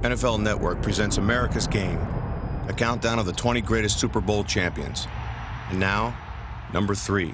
NFL Network presents America's Game, a countdown of the 20 greatest Super Bowl champions. And now, number 3.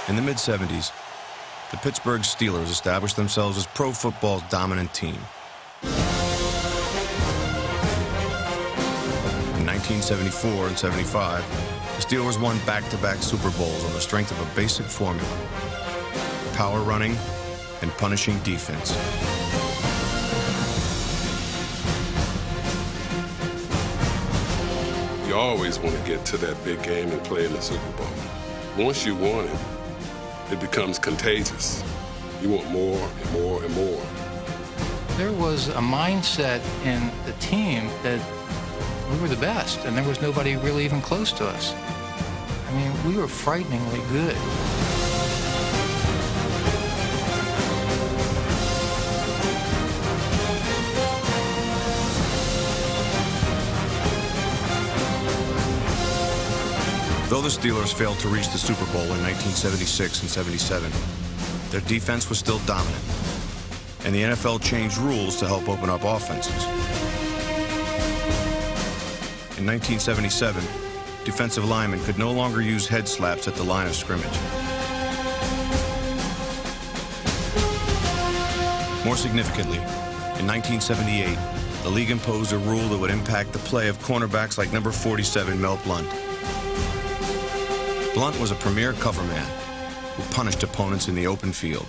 In the mid-'70s, the Pittsburgh Steelers established themselves as pro football's dominant team. In 1974 and 75, the Steelers won back-to-back Super Bowls on the strength of a basic formula: power running and punishing defense. You always want to get to that big game and play in the Super Bowl. Once you won it, it becomes contagious. You want more and more and more. There was a mindset in the team that we were the best, and there was nobody really even close to us. I mean, we were frighteningly good. Though the Steelers failed to reach the Super Bowl in 1976 and 77, their defense was still dominant, and the NFL changed rules to help open up offenses. In 1977, defensive linemen could no longer use head slaps at the line of scrimmage. More significantly, in 1978, the league imposed a rule that would impact the play of cornerbacks like number 47, Mel Blount. Blount was a premier cover man who punished opponents in the open field.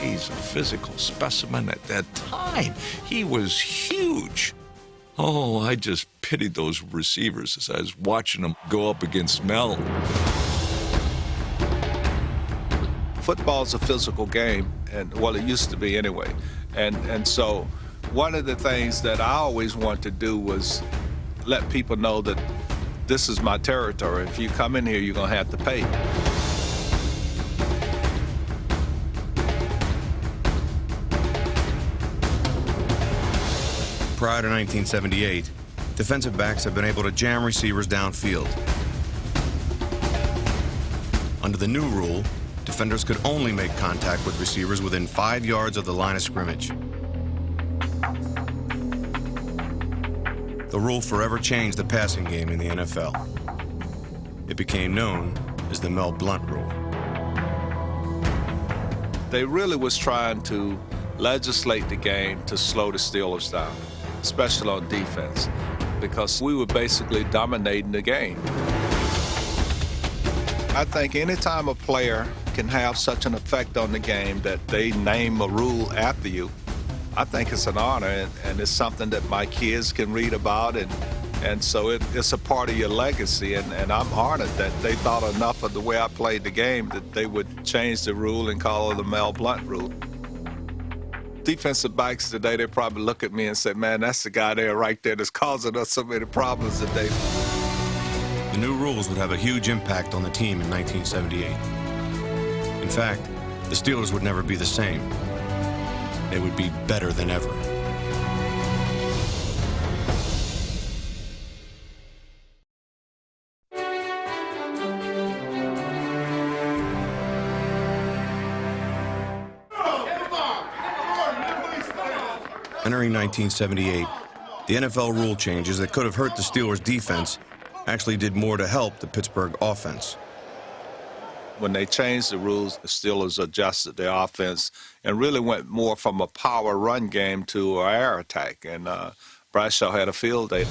He's a physical specimen at that time. He was huge. Oh, I just pitied those receivers as I was watching them go up against Mel. Football's a physical game, and well, it used to be anyway. And so one of the things that I always wanted to do was let people know that this is my territory. If you come in here, you're going to have to pay. Prior to 1978, defensive backs have been able to jam receivers downfield. Under the new rule, defenders could only make contact with receivers within 5 yards of the line of scrimmage. The rule forever changed the passing game in the NFL. It became known as the Mel Blount rule. They really was trying to legislate the game to slow the Steelers down, especially on defense, because we were basically dominating the game. I think anytime a player can have such an effect on the game that they name a rule after you, I think it's an honor, and it's something that my kids can read about, and so it's a part of your legacy, and I'm honored that they thought enough of the way I played the game that they would change the rule and call it the Mel Blount rule. Defensive backs today, they probably look at me and say, man, that's the guy there right there that's causing us so many problems today. The new rules would have a huge impact on the team in 1978. In fact, the Steelers would never be the same. They would be better than ever. Entering 1978, the NFL rule changes that could have hurt the Steelers' defense actually did more to help the Pittsburgh offense. When they changed the rules, the Steelers adjusted their offense and really went more from a power run game to an air attack. And Bradshaw had a field day.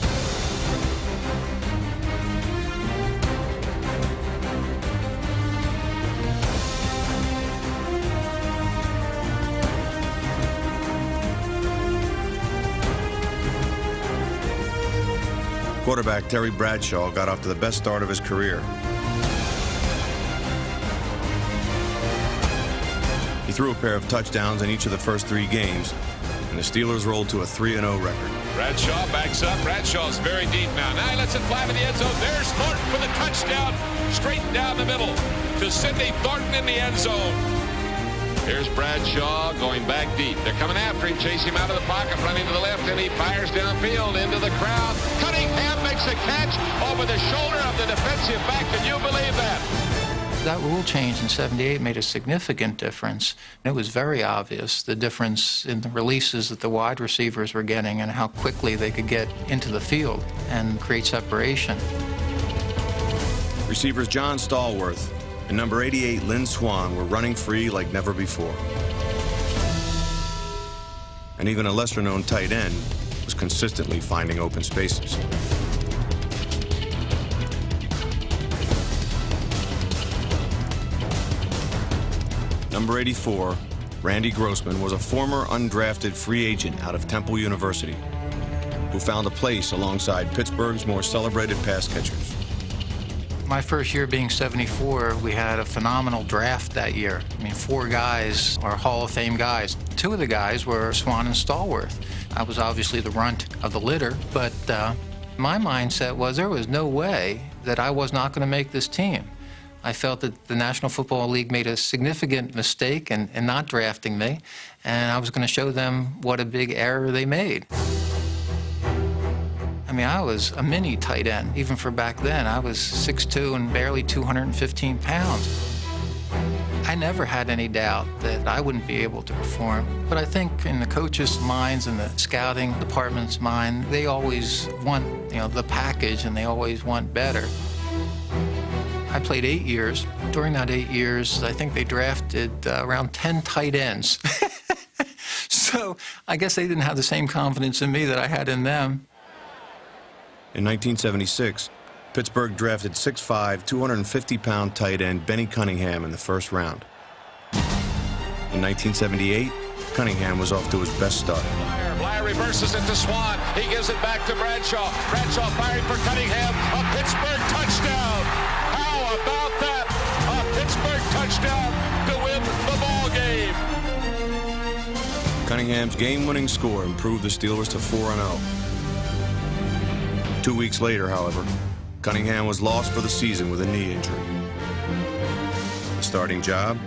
Quarterback Terry Bradshaw got off to the best start of his career. He threw a pair of touchdowns in each of the first 3 games, and the Steelers rolled to a 3-0 record. Bradshaw backs up. Bradshaw's very deep now. Now he lets it fly to the end zone. There's Thornton for the touchdown, straight down the middle to Sidney Thornton in the end zone. Here's Bradshaw going back deep. They're coming after him, chase him out of the pocket, running to the left, and he fires downfield into the crowd. Cunningham makes a catch over the shoulder of the defensive back. Can you believe that? That rule change in '78 made a significant difference. It was very obvious, the difference in the releases that the wide receivers were getting and how quickly they could get into the field and create separation. Receivers John Stallworth and number 88 Lynn Swann were running free like never before. And even a lesser-known tight end was consistently finding open spaces. Number 84, Randy Grossman, was a former undrafted free agent out of Temple University who found a place alongside Pittsburgh's more celebrated pass catchers. My first year being 74, we had a phenomenal draft that year. I mean, 4 guys are Hall of Fame guys. 2 of the guys were Swann and Stallworth. I was obviously the runt of the litter, but my mindset was there was no way that I was not going to make this team. I felt that the National Football League made a significant mistake in not drafting me, and I was going to show them what a big error they made. I mean, I was a mini tight end. Even for back then, I was 6'2" and barely 215 pounds. I never had any doubt that I wouldn't be able to perform. But I think in the coaches' minds and the scouting department's mind, they always want, the package, and they always want better. I played 8 years. During that 8 years, I think they drafted around 10 tight ends. So I guess they didn't have the same confidence in me that I had in them. In 1976, Pittsburgh drafted 6'5", 250-pound tight end Benny Cunningham in the first round. In 1978, Cunningham was off to his best start. Blyer reverses it to Swann. He gives it back to Bradshaw. Bradshaw firing for Cunningham. A Pittsburgh touchdown. How about that? A Pittsburgh touchdown to win the ball game. Cunningham's game-winning score improved the Steelers to 4-0. 2 weeks later, however, Cunningham was lost for the season with a knee injury. The starting job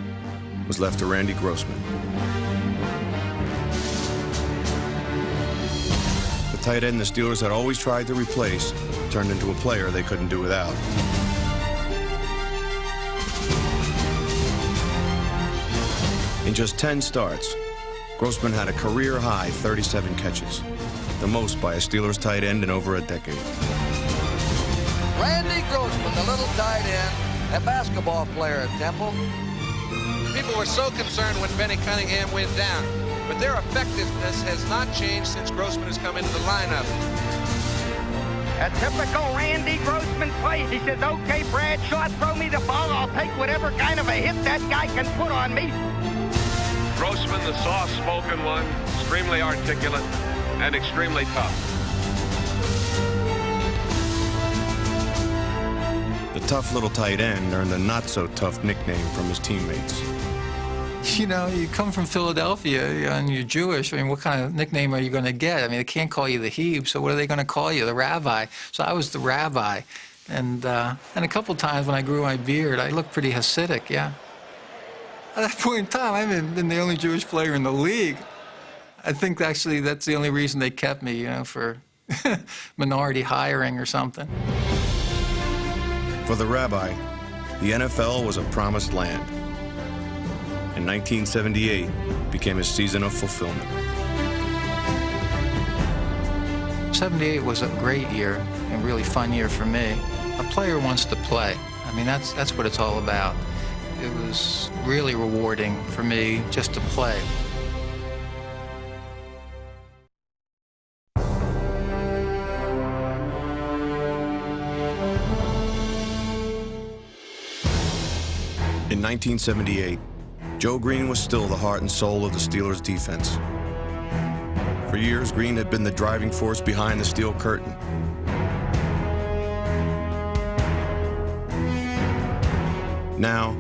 was left to Randy Grossman. The tight end the Steelers had always tried to replace turned into a player they couldn't do without. In just 10 starts, Grossman had a career-high 37 catches, the most by a Steelers tight end in over a decade. Randy Grossman, the little tight end, a basketball player at Temple. People were so concerned when Benny Cunningham went down, but their effectiveness has not changed since Grossman has come into the lineup. A typical Randy Grossman play. He says, okay, Bradshaw, throw me the ball. I'll take whatever kind of a hit that guy can put on me. Grossman, the soft-spoken one, extremely articulate and extremely tough. The tough little tight end earned a not-so-tough nickname from his teammates. You come from Philadelphia and you're Jewish. I mean, what kind of nickname are you going to get? I mean, they can't call you the Heeb, so what are they going to call you? The Rabbi. So I was the Rabbi. And a couple times when I grew my beard, I looked pretty Hasidic, yeah. At that point in time, I've been the only Jewish player in the league. I think actually that's the only reason they kept me, for minority hiring or something. For the Rabbi, the NFL was a promised land. And 1978 became a season of fulfillment. '78 was a great year, a really fun year for me. A player wants to play. I mean, that's what it's all about. It was really rewarding for me just to play. In 1978, Joe Green was still the heart and soul of the Steelers' defense. For years, Green had been the driving force behind the steel curtain. Now,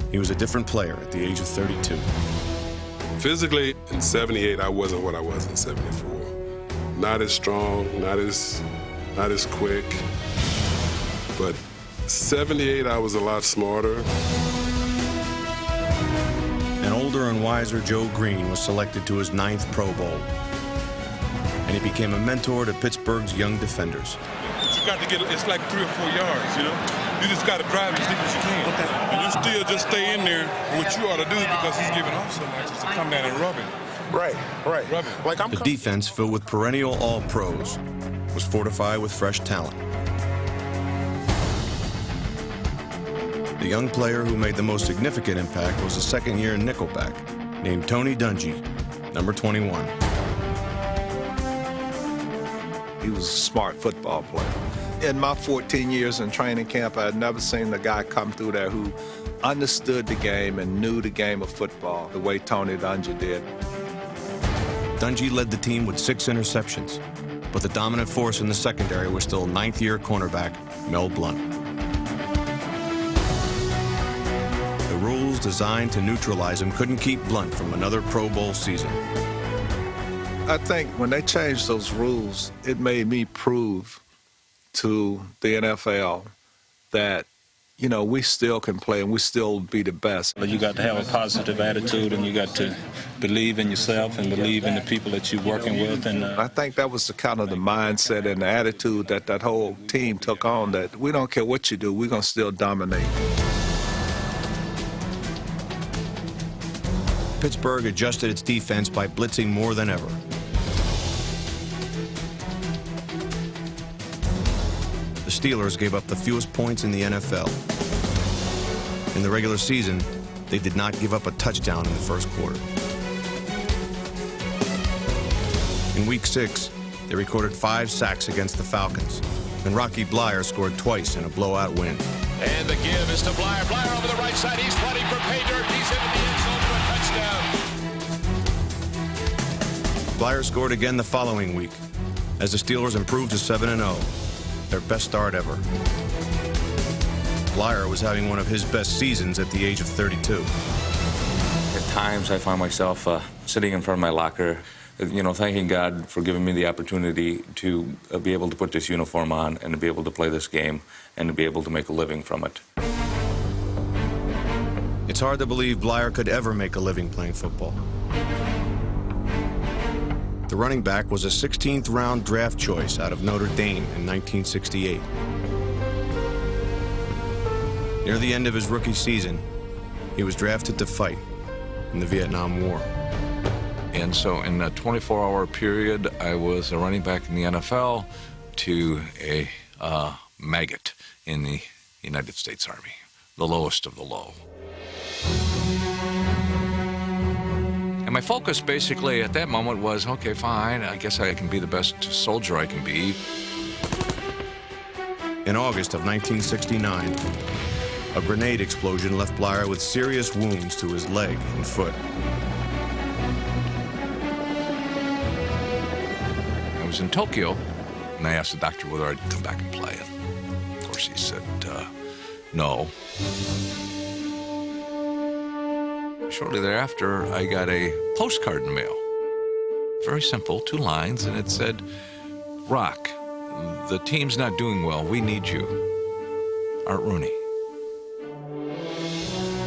he was a different player at the age of 32. Physically, in 78, I wasn't what I was in 74. Not as strong, not as quick. But 78, I was a lot smarter. An older and wiser Joe Green was selected to his 9th Pro Bowl. And he became a mentor to Pittsburgh's young defenders. You got to get, it's like 3 or 4 yards, you know? You just got to drive as deep as you can. Okay. And you still just stay in there, what you ought to do, because he's giving off so much, is to come down and rub it. Right. Rub it. Like the defense, filled with perennial All-Pros, was fortified with fresh talent. The young player who made the most significant impact was a second-year nickelback named Tony Dungy, number 21. He was a smart football player. In my 14 years in training camp, I had never seen a guy come through there who understood the game and knew the game of football the way Tony Dungy did. Dungy led the team with 6 interceptions, but the dominant force in the secondary was still 9th-year cornerback Mel Blount. The rules designed to neutralize him couldn't keep Blount from another Pro Bowl season. I think when they changed those rules, it made me prove to the NFL that, you know, we still can play and we still be the best. You got to have a positive attitude, and you got to believe in yourself and believe in the people that you're working with. And I think that was the kind of the mindset and the attitude that that whole team took on, that we don't care what you do, we're going to still dominate. Pittsburgh adjusted its defense by blitzing more than ever. The Steelers gave up the fewest points in the NFL. In the regular season, they did not give up a touchdown in the first quarter. In Week 6, they recorded 5 sacks against the Falcons, and Rocky Bleier scored twice in a blowout win. And the give is to Bleier. Bleier over the right side. He's running for pay dirt. He's into the end zone for a touchdown. Bleier scored again the following week, as the Steelers improved to 7-0, their best start ever. Bleier was having one of his best seasons at the age of 32. At times, I find myself sitting in front of my locker, you know, thanking God for giving me the opportunity to be able to put this uniform on and to be able to play this game and to be able to make a living from it. It's hard to believe Bleier could ever make a living playing football. The running back was a 16th round draft choice out of Notre Dame in 1968. Near the end of his rookie season, he was drafted to fight in the Vietnam War. And so in a 24-hour period, I was a running back in the NFL to a maggot in the United States Army, the lowest of the low. And my focus basically at that moment was, okay, fine, I guess I can be the best soldier I can be. In August of 1969, a grenade explosion left Bleier with serious wounds to his leg and foot. I was in Tokyo, and I asked the doctor whether I'd come back and play. And of course, he said, no. Shortly thereafter, I got a postcard in the mail. Very simple, 2 lines, and it said, Rock, the team's not doing well. We need you. Art Rooney.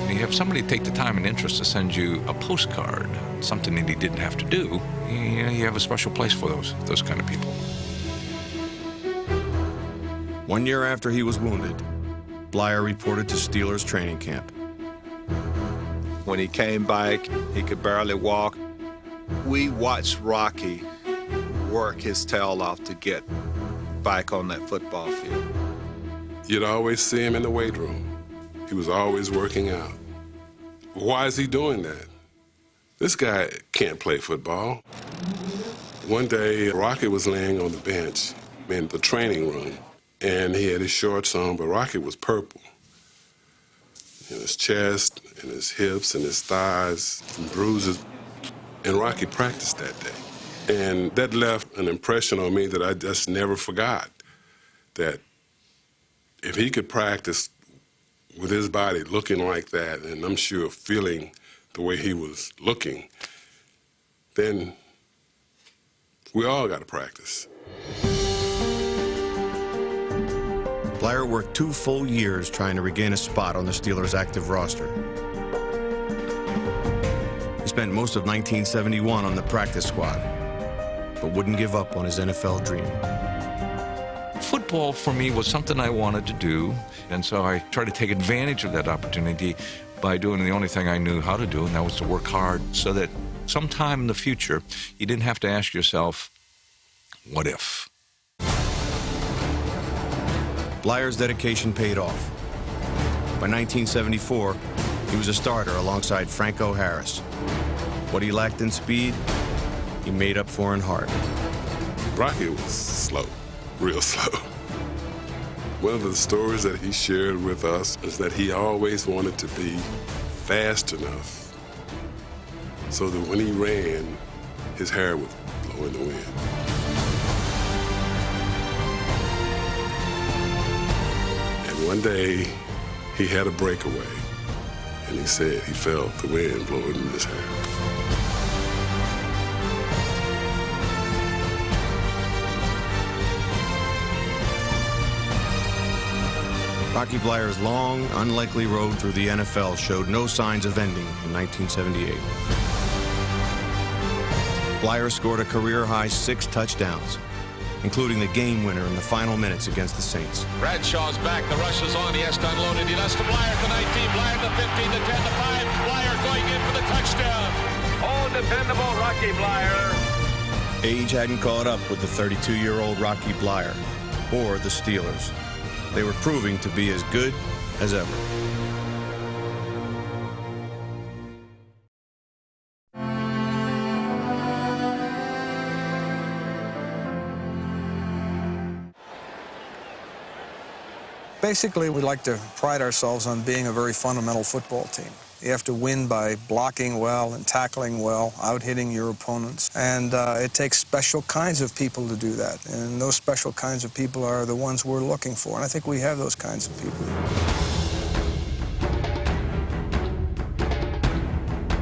And you have somebody take the time and interest to send you a postcard, something that he didn't have to do. You have a special place for those kind of people. 1 year after he was wounded, Bleier reported to Steelers training camp. When he came back, he could barely walk. We watched Rocky work his tail off to get back on that football field. You'd always see him in the weight room. He was always working out. Why is he doing that? This guy can't play football. One day, Rocky was laying on the bench in the training room, and he had his shorts on, but Rocky was purple. In his chest, and his hips, and his thighs, and bruises. And Rocky practiced that day. And that left an impression on me that I just never forgot, that if he could practice with his body looking like that, and I'm sure feeling the way he was looking, then we all got to practice. Bleier worked 2 full years trying to regain a spot on the Steelers' active roster. He spent most of 1971 on the practice squad, but wouldn't give up on his NFL dream. Football for me was something I wanted to do, and so I tried to take advantage of that opportunity by doing the only thing I knew how to do, and that was to work hard so that sometime in the future you didn't have to ask yourself, what if? Bleier's dedication paid off. By 1974, he was a starter alongside Franco Harris. What he lacked in speed, he made up for in heart. Rocky was slow, real slow. One of the stories that he shared with us is that he always wanted to be fast enough so that when he ran, his hair would blow in the wind. And one day, he had a breakaway, and he said he felt the wind blowing in his hair. Rocky Bleier's long, unlikely road through the NFL showed no signs of ending in 1978. Bleier scored a career-high 6 touchdowns, including the game winner in the final minutes against the Saints. Bradshaw's back. The rush is on. He has to unload it. He does to Bleier to 19. Bleier to 15 to 10 to 5. Bleier going in for the touchdown. Oh, dependable Rocky Bleier. Age hadn't caught up with the 32-year-old Rocky Bleier or the Steelers. They were proving to be as good as ever. Basically, we like to pride ourselves on being a very fundamental football team. You have to win by blocking well and tackling well, out-hitting your opponents. And it takes special kinds of people to do that. And those special kinds of people are the ones we're looking for. And I think we have those kinds of people.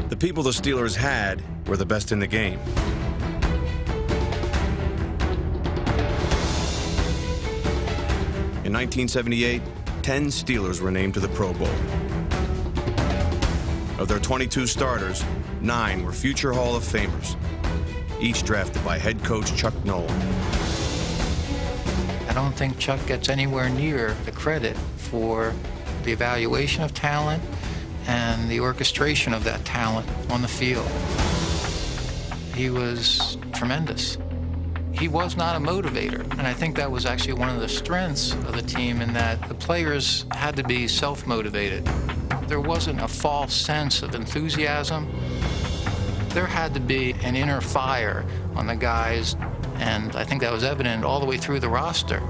The people the Steelers had were the best in the game. In 1978, 10 Steelers were named to the Pro Bowl. Of their 22 starters, 9 were future Hall of Famers, each drafted by head coach Chuck Noll. I don't think Chuck gets anywhere near the credit for the evaluation of talent and the orchestration of that talent on the field. He was tremendous. He was not a motivator, and I think that was actually one of the strengths of the team, in that the players had to be self-motivated. There wasn't a false sense of enthusiasm. There had to be an inner fire on the guys, and I think that was evident all the way through the roster.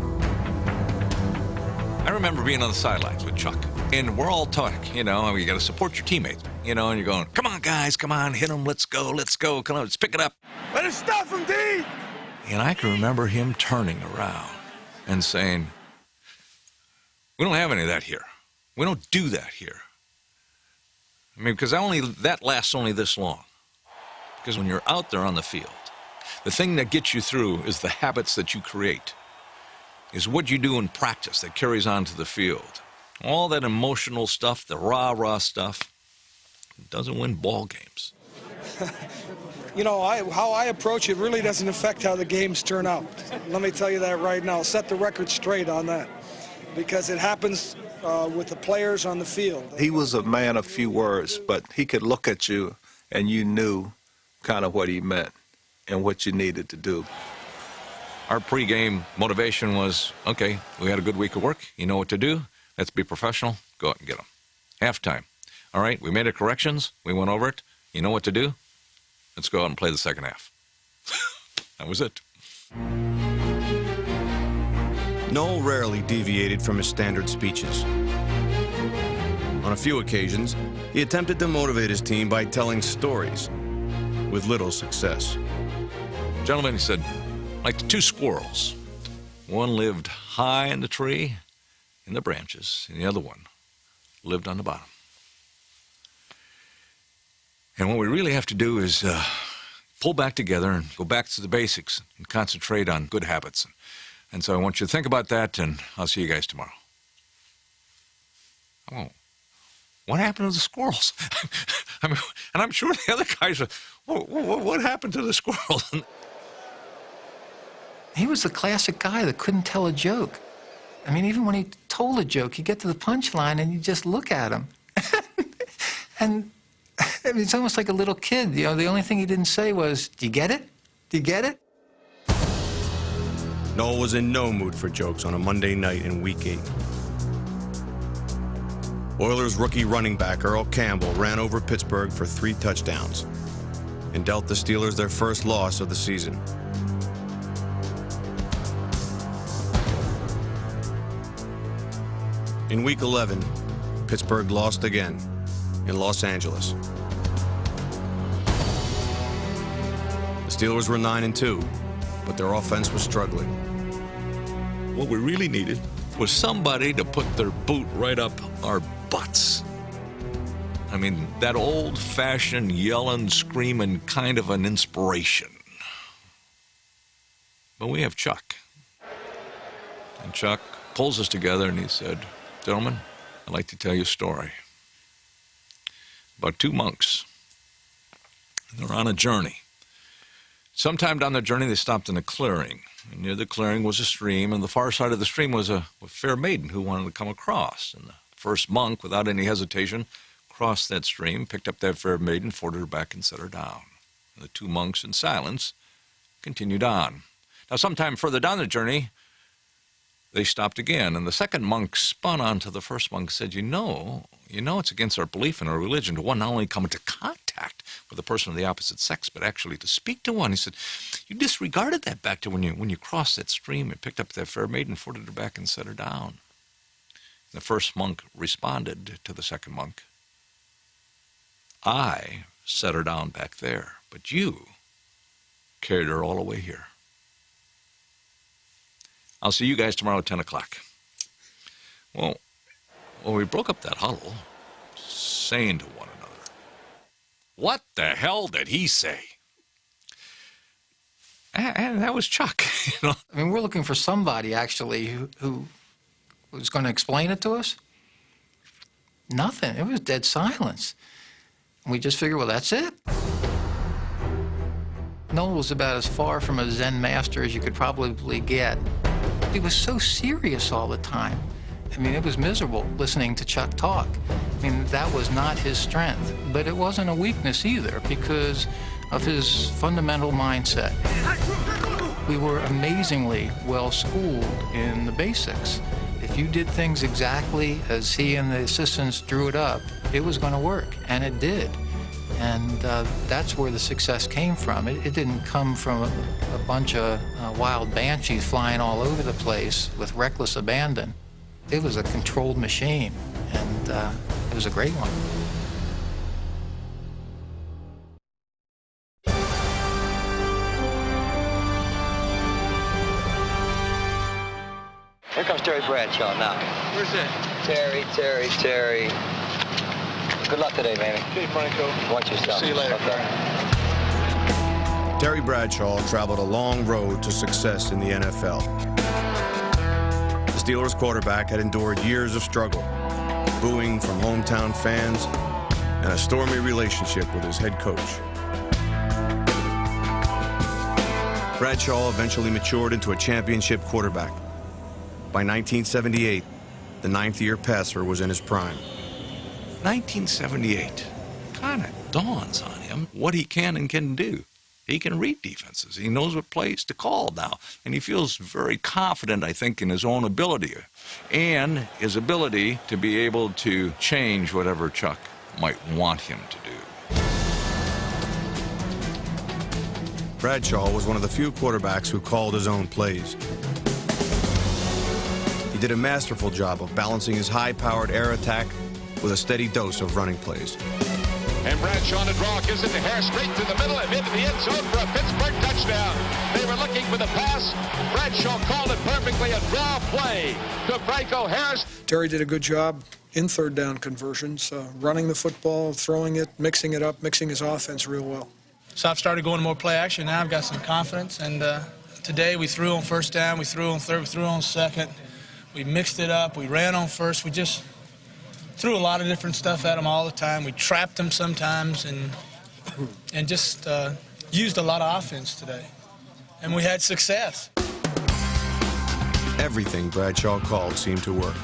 I remember being on the sidelines with Chuck, and we're all talking, you know, and you got to support your teammates, you know, and you're going, come on, guys, come on, hit them, let's go, come on, let's pick it up. Let us stuff him, D! And I can remember him turning around and saying, we don't have any of that here. We don't do that here. I mean, because that lasts only this long. Because when you're out there on the field, the thing that gets you through is the habits that you create, is what you do in practice that carries on to the field. All that emotional stuff, the rah-rah stuff, doesn't win ball games. You know, how I approach it really doesn't affect how the games turn out. Let me tell you that right now. Set the record straight on that, because it happens with the players on the field. He was a man of few words, but he could look at you and you knew kind of what he meant and what you needed to do. Our pregame motivation was, okay, we had a good week of work. You know what to do. Let's be professional. Go out and get them. Halftime. All right, we made our corrections. We went over it. You know what to do. Let's go out and play the second half. That was it. Noel rarely deviated from his standard speeches. On a few occasions, he attempted to motivate his team by telling stories, with little success. Gentlemen, he said, like the two squirrels. One lived high in the tree, in the branches, and the other one lived on the bottom. And what we really have to do is pull back together and go back to the basics and concentrate on good habits. And so I want you to think about that, and I'll see you guys tomorrow. Oh, what happened to the squirrels? I mean, and I'm sure the other guys are, what happened to the squirrels? He was the classic guy that couldn't tell a joke. I mean, even when he told a joke, you get to the punchline and you just look at him. And I mean, it's almost like a little kid. You know, the only thing he didn't say was, "Do you get it? Do you get it?" Noel was in no mood for jokes on a Monday night in Week 8. Oilers rookie running back Earl Campbell ran over Pittsburgh for 3 touchdowns and dealt the Steelers their first loss of the season. In Week 11, Pittsburgh lost again in Los Angeles. The Steelers were 9-2, but their offense was struggling. What we really needed was somebody to put their boot right up our butts. I mean, that old-fashioned yelling, screaming kind of an inspiration. But we have Chuck. And Chuck pulls us together and he said, "Gentlemen, I'd like to tell you a story about 2 monks. They're on a journey. Sometime down the journey, they stopped in a clearing. And near the clearing was a stream, and the far side of the stream was a fair maiden who wanted to come across. And the first monk, without any hesitation, crossed that stream, picked up that fair maiden, forded her back, and set her down. And the 2 monks, in silence, continued on. Now, sometime further down the journey, they stopped again, and the second monk spun onto the first monk and said, you know, it's against our belief in our religion to one not only come into contact with a person of the opposite sex, but actually to speak to one. He said, you disregarded that back to when you crossed that stream and picked up that fair maiden, forded her back, and set her down. And the first monk responded to the second monk, I set her down back there, but you carried her all the way here. I'll see you guys tomorrow at 10 o'clock. Well, we broke up that huddle, saying to one another, what the hell did he say? And that was Chuck. You know? I mean, we're looking for somebody, actually, who was going to explain it to us. Nothing. It was dead silence. And we just figured, well, that's it. Noel was about as far from a Zen master as you could probably get. He was so serious all the time. I mean, it was miserable listening to Chuck talk. I mean, that was not his strength, but it wasn't a weakness either because of his fundamental mindset. We were amazingly well schooled in the basics. If you did things exactly as he and the assistants drew it up, it was going to work, and it did. And that's where the success came from. It didn't come from a bunch of wild banshees flying all over the place with reckless abandon. It was a controlled machine, and it was a great one. Here comes Terry Bradshaw now. Where's that? Terry. Good luck today, Manny. Okay, Franco. Watch yourself. See you later. Okay. Terry Bradshaw traveled a long road to success in the NFL. The Steelers quarterback had endured years of struggle, booing from hometown fans, and a stormy relationship with his head coach. Bradshaw eventually matured into a championship quarterback. By 1978, the ninth-year passer was in his prime. 1978 kind of dawns on him what he can and can do. He can read defenses. He knows what plays to call now. And he feels very confident, I think, in his own ability and his ability to be able to change whatever Chuck might want him to do. Bradshaw was one of the few quarterbacks who called his own plays. He did a masterful job of balancing his high-powered air attack with a steady dose of running plays. And Bradshaw to draw, gives it to Harris straight to the middle and into the end zone for a Pittsburgh touchdown. They were looking for the pass. Bradshaw called it perfectly, a draw play to Franco Harris. Terry did a good job in third down conversions, running the football, throwing it, mixing it up, mixing his offense real well. So I've started going to more play action now. I've got some confidence, and today we threw on first down, we threw on third, we threw on second. We mixed it up, we ran on first, we just threw a lot of different stuff at them all the time. We trapped them sometimes and just used a lot of offense today. And we had success. Everything Bradshaw called seemed to work.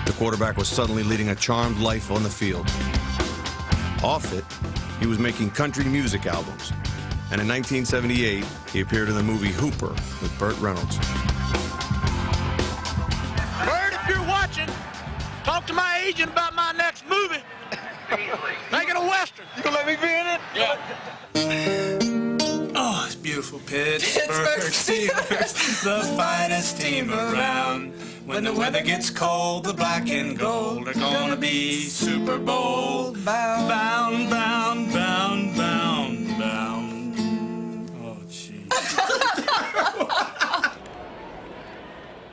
The quarterback was suddenly leading a charmed life on the field. Off it, he was making country music albums. And in 1978, he appeared in the movie Hooper with Burt Reynolds. Talk to my agent about my next movie. Make it a Western. You gonna let me be in it? Yeah. Oh, it's beautiful. Pittsburgh Steelers, the finest team around. When the weather gets cold, the black and gold are gonna be Super Bowl bound. Bound, bound, bound, bound, bound. Oh, jeez.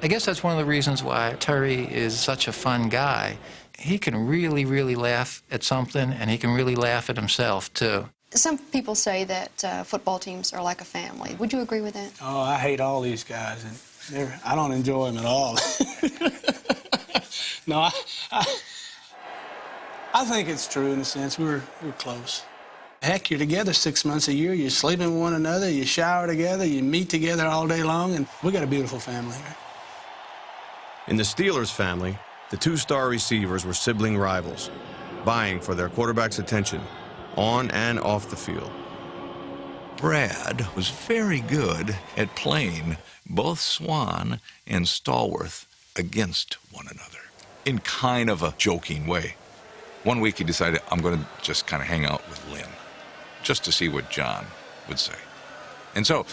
I guess that's one of the reasons why Terry is such a fun guy. He can really, really laugh at something, and he can really laugh at himself, too. Some people say that football teams are like a family. Would you agree with that? Oh, I hate all these guys, and I don't enjoy them at all. No, I think it's true in a sense. We're close. Heck, you're together 6 months a year. You're sleeping with one another. You shower together. You meet together all day long, and we got a beautiful family here. In the Steelers family, the two-star receivers were sibling rivals, vying for their quarterback's attention on and off the field. Brad was very good at playing both Swan and Stallworth against one another in kind of a joking way. One week he decided, I'm going to just kind of hang out with Lynn just to see what John would say. And so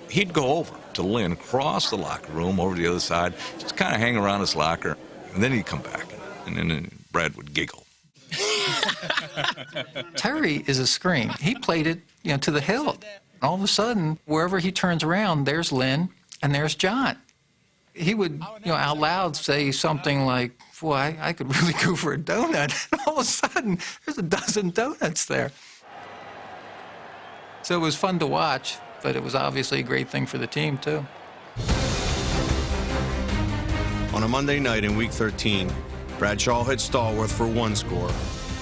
he'd go over to Lynn, cross the locker room over to the other side, just kind of hang around his locker, and then he'd come back, and then Brad would giggle. Terry is a scream. He played it, to the hilt. All of a sudden, wherever he turns around, there's Lynn and there's John. He would, out loud say something like, boy, I could really go for a donut. And all of a sudden, there's a dozen donuts there. So it was fun to watch, but it was obviously a great thing for the team, too. On a Monday night in Week 13, Bradshaw hit Stallworth for 1 score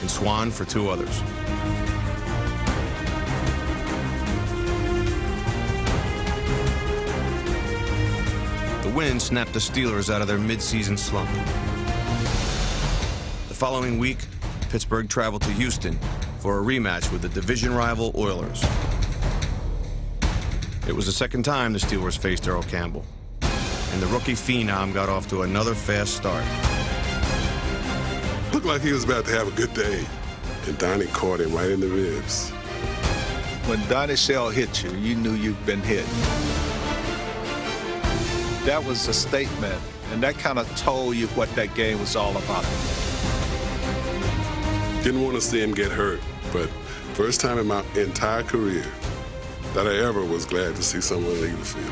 and Swan for 2 others. The win snapped the Steelers out of their midseason slump. The following week, Pittsburgh traveled to Houston for a rematch with the division rival Oilers. It was the second time the Steelers faced Earl Campbell, and the rookie phenom got off to another fast start. Looked like he was about to have a good day, and Donnie caught him right in the ribs. When Donnie Shell hit you, you knew you'd been hit. That was a statement, and that kind of told you what that game was all about. Didn't want to see him get hurt, but first time in my entire career that I ever was glad to see someone leave the field.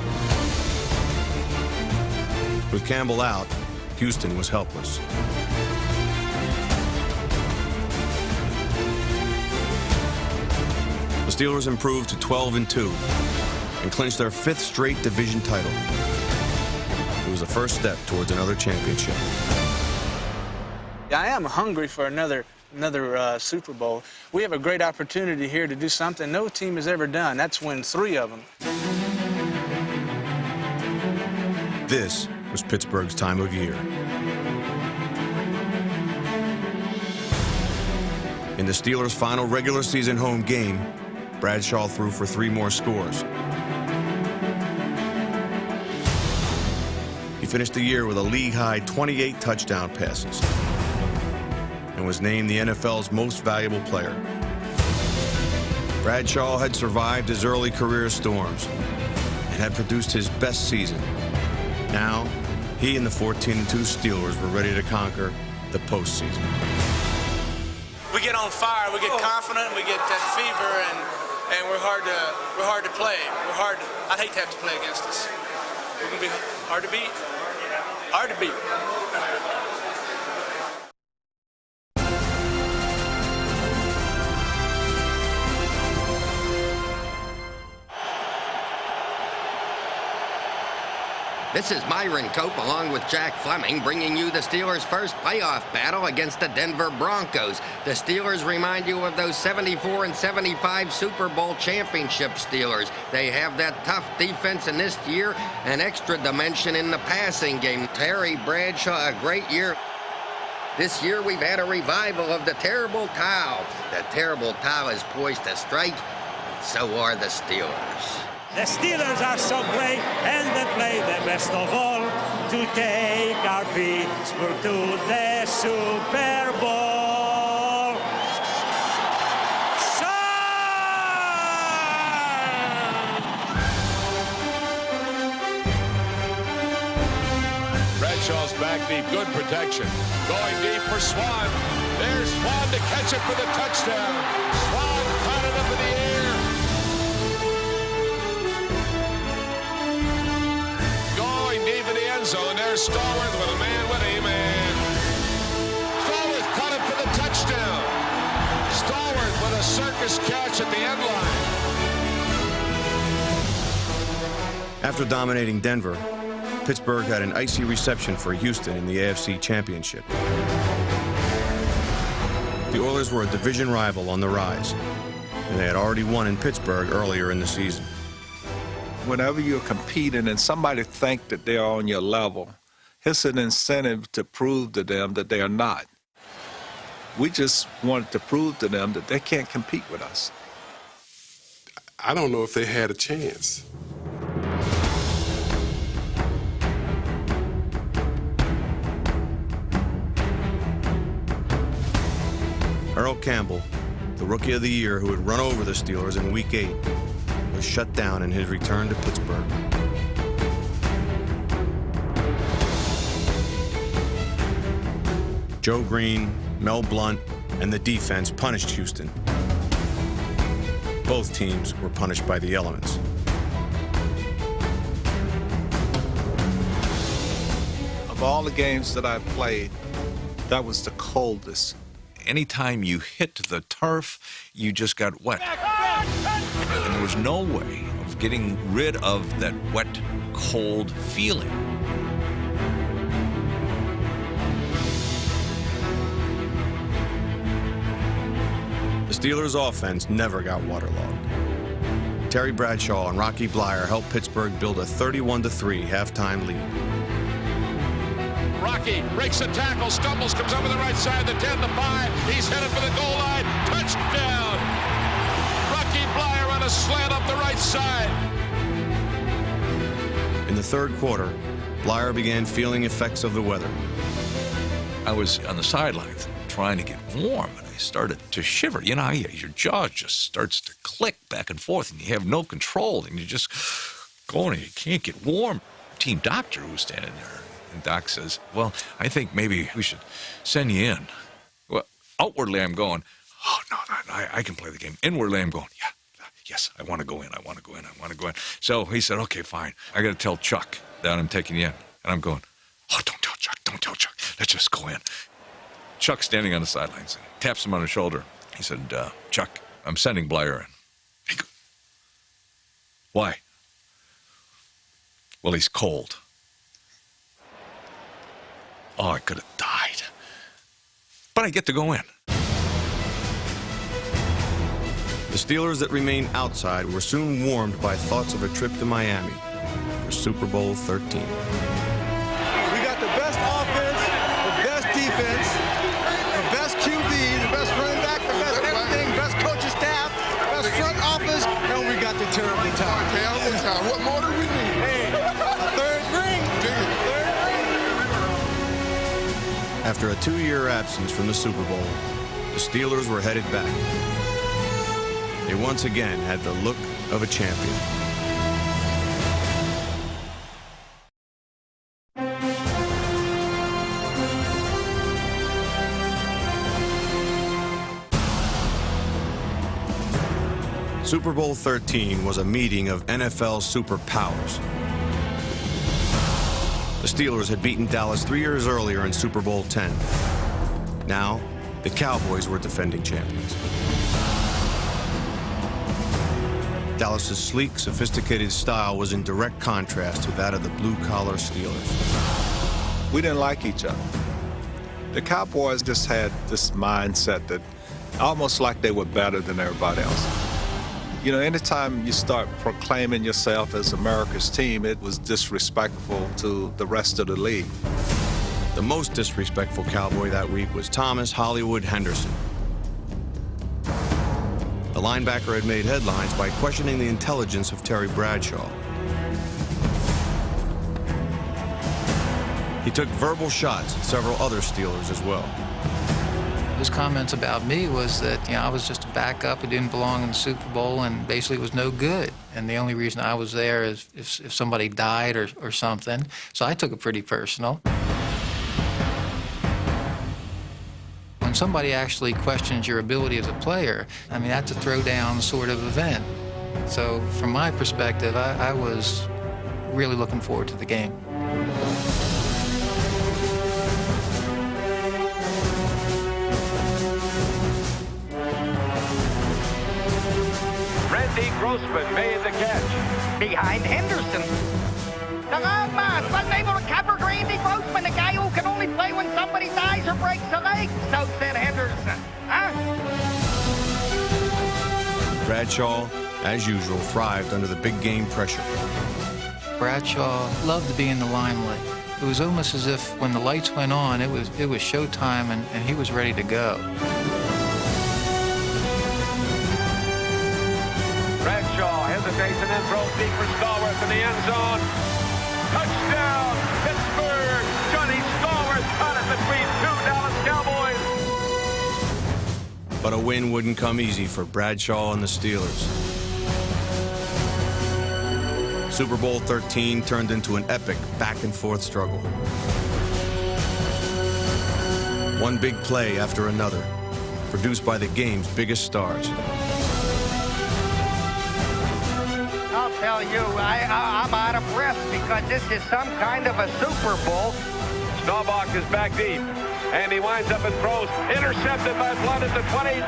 With Campbell out, Houston was helpless. The Steelers improved to 12-2 and clinched their 5th straight division title. It was the first step towards another championship. I am hungry for another Super Bowl. We have a great opportunity here to do something no team has ever done. That's win 3 of them. This was Pittsburgh's time of year. In the Steelers' final regular season home game, Bradshaw threw for 3 more scores. He finished the year with a league-high 28 touchdown passes and was named the NFL's most valuable player. Bradshaw had survived his early career storms and had produced his best season. Now, he and the 14-2 Steelers were ready to conquer the postseason. We get on fire, we get confident, we get that fever, and we're hard to play. I'd hate to have to play against us. We're gonna be hard to beat. Hard to beat. This is Myron Cope along with Jack Fleming bringing you the Steelers' first playoff battle against the Denver Broncos. The Steelers remind you of those 74 and 75 Super Bowl championship Steelers. They have that tough defense, and this year an extra dimension in the passing game. Terry Bradshaw, a great year. This year we've had a revival of the Terrible Towel. The Terrible Towel is poised to strike, and so are the Steelers. The Steelers are so great, and they play the best of all to take our Pittsburgh to the Super Bowl. Bradshaw's back deep, good protection. Going deep for Swan. There's Swan to catch it for the touchdown. Swan caught it up in the air. Zone. There's Stallworth with a man with him, and Stallworth caught it for the touchdown. Stallworth with a circus catch at the end line. After dominating Denver, Pittsburgh had an icy reception for Houston in the AFC Championship. The Oilers were a division rival on the rise, and they had already won in Pittsburgh earlier in the season. Whenever you're competing and somebody think that they're on your level, it's an incentive to prove to them that they are not. We just wanted to prove to them that they can't compete with us. I don't know if they had a chance. Earl Campbell, the Rookie of the Year who had run over the Steelers in Week 8, was shut down in his return to Pittsburgh. Joe Green, Mel Blount, and the defense punished Houston. Both teams were punished by the elements. Of all the games that I played, that was the coldest. Anytime you hit the turf, you just got wet. And there was no way of getting rid of that wet, cold feeling. The Steelers' offense never got waterlogged. Terry Bradshaw and Rocky Bleier helped Pittsburgh build a 31-3 halftime lead. Rocky breaks the tackle, stumbles, comes over the right side, the 10, the 5. He's headed for the goal line. Touchdown! Rocky Bleier on a slant up the right side. In the third quarter, Bleier began feeling effects of the weather. I was on the sidelines trying to get warm, and I started to shiver. You know, your jaw just starts to click back and forth, and you have no control, and you're just going, and you can't get warm. Team doctor who was standing there, and Doc says, well, I think maybe we should send you in. Well, outwardly I'm going, oh, no, I can play the game. Inwardly I'm going, yes, I want to go in. So he said, okay, fine. I got to tell Chuck that I'm taking you in. And I'm going, oh, don't tell Chuck. Let's just go in. Chuck's standing on the sidelines and taps him on the shoulder. He said, Chuck, I'm sending Bleier in. He goes, why? Well, he's cold. Oh, I could have died. But I get to go in. The Steelers that remained outside were soon warmed by thoughts of a trip to Miami for Super Bowl 13. We got the best offense, the best defense, the best QB, the best running back, the best After a 2-year absence from the Super Bowl, the Steelers were headed back. They once again had the look of a champion. Super Bowl 13 was a meeting of NFL superpowers. The Steelers had beaten Dallas 3 years earlier in Super Bowl 10. Now, the Cowboys were defending champions. Dallas's sleek, sophisticated style was in direct contrast to that of the blue-collar Steelers. We didn't like each other. The Cowboys just had this mindset that almost like they were better than everybody else. You know, anytime you start proclaiming yourself as America's team, it was disrespectful to the rest of the league. The most disrespectful Cowboy that week was Thomas Hollywood Henderson. The linebacker had made headlines by questioning the intelligence of Terry Bradshaw. He took verbal shots at several other Steelers as well. His comments about me was that, I was just a backup who didn't belong in the Super Bowl and basically was no good. And the only reason I was there is if somebody died or something. So I took it pretty personal. When somebody actually questions your ability as a player, that's a throwdown sort of event. So from my perspective, I was really looking forward to the game. Randy Grossman made the catch. Behind Henderson. The loud man wasn't able to cover Randy Grossman, the guy who can only play when somebody dies or breaks a leg, so said Henderson. Huh? Bradshaw, as usual, thrived under the big game pressure. Bradshaw loved to be in the limelight. It was almost as if when the lights went on, it was showtime and he was ready to go. Bradshaw hesitates and then throws deep for Stallworth in the end zone. Touchdown, Pittsburgh! Johnny Stallworth caught it between two Dallas Cowboys. But a win wouldn't come easy for Bradshaw and the Steelers. Super Bowl 13 turned into an epic back-and-forth struggle. One big play after another, produced by the game's biggest stars. I'll tell you, I'm out of breath because this is some kind of a Super Bowl. Staubach is back deep, and he winds up and throws. Intercepted by Blunt at the 20.